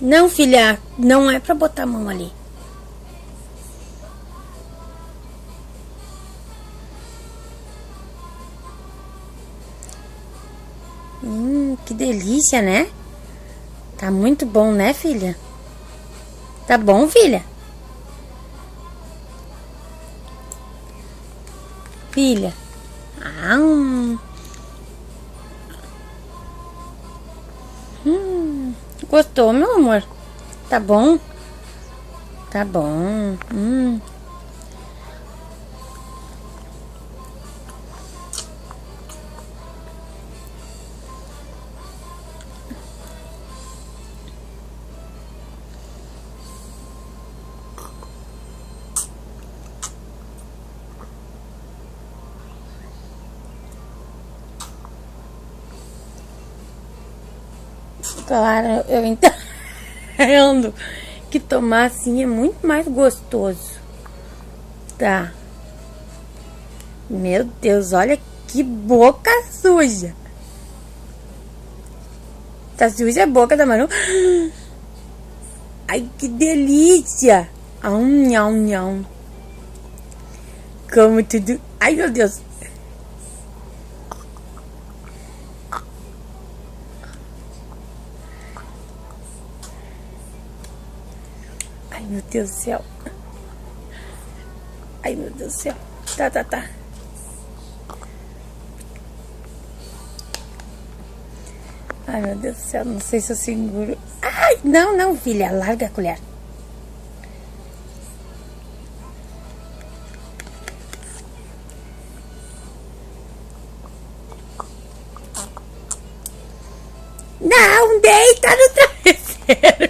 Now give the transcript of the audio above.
Não, filha, não é pra botar a mão ali. Que delícia, né? Tá muito bom, né, filha? Tá bom, filha? Filha. Gostou, meu amor? Tá bom? Tá bom. Claro, eu entendo que tomar assim é muito mais gostoso. Tá. Meu Deus, olha que boca suja. Tá suja a boca da Manu. Ai, que delícia. Nham, nham. Como tudo. Ai, meu Deus. Ai, meu Deus do céu. Ai, meu Deus do céu. Tá. Ai, meu Deus do céu. Não sei se eu seguro. Ai, não, filha. Larga a colher. Não, deita no travesseiro.